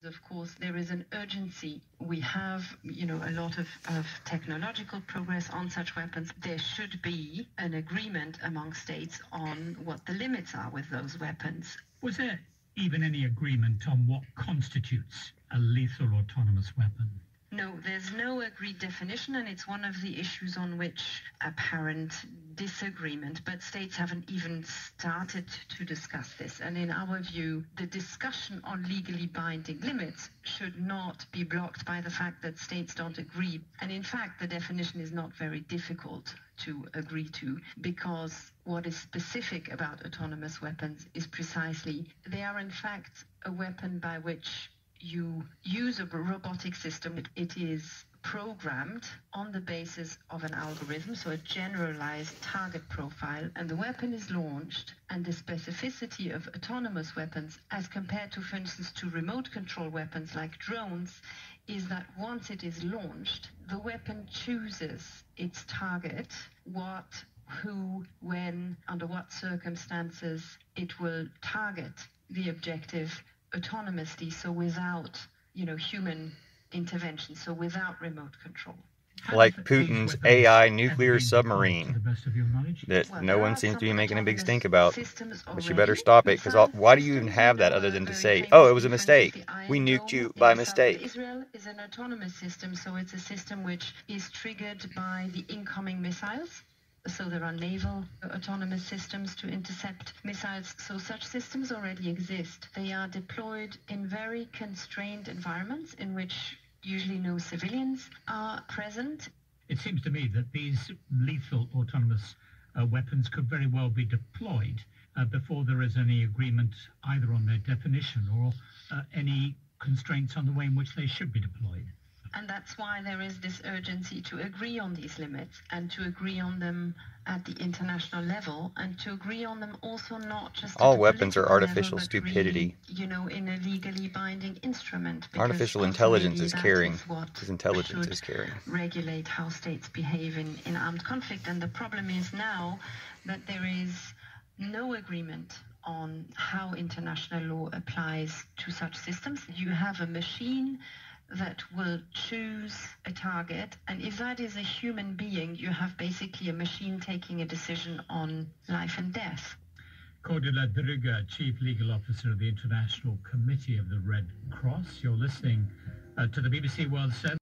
Of course, there is an urgency. We have, a lot of technological progress on such weapons. There should be an agreement among states on what the limits are with those weapons. Was there even any agreement on what constitutes a lethal autonomous weapon? No, there's no agreed definition, and it's one of the issues on which apparent disagreement, but states haven't even started to discuss this. And in our view, the discussion on legally binding limits should not be blocked by the fact that states don't agree. And in fact, the definition is not very difficult to agree to, because what is specific about autonomous weapons is precisely they are in fact a weapon by which you use a robotic system. It is programmed on the basis of an algorithm, so a generalized target profile, and the weapon is launched. And the specificity of autonomous weapons, as compared to, for instance, to remote control weapons like drones, is that once it is launched, the weapon chooses its target, what, who, when, under what circumstances it will target the objective autonomously, so without, human intervention, so without remote control. Like Putin's AI nuclear submarine that no one seems to be making a big stink about. But you better stop it, because why do you even have that other than to say, oh, it was a mistake. We nuked you by mistake. Israel is an autonomous system, so it's a system which is triggered by the incoming missiles. So there are naval autonomous systems to intercept missiles. So such systems already exist. They are deployed in very constrained environments in which usually no civilians are present. It seems to me that these lethal autonomous weapons could very well be deployed before there is any agreement either on their definition or any constraints on the way in which they should be deployed. And that's why there is this urgency to agree on these limits and to agree on them at the international level, and to agree on them also not just all weapons are artificial level, stupidity. Really, in a legally binding instrument. Artificial intelligence is caring. Intelligence is caring. Regulate how states behave in armed conflict. And the problem is now that there is no agreement on how international law applies to such systems. You have a machine that will choose a target, and if that is a human being, you have basically a machine taking a decision on life and death. Cordula Drüger, Chief Legal Officer of the International Committee of the Red Cross. You're listening to the BBC World Service.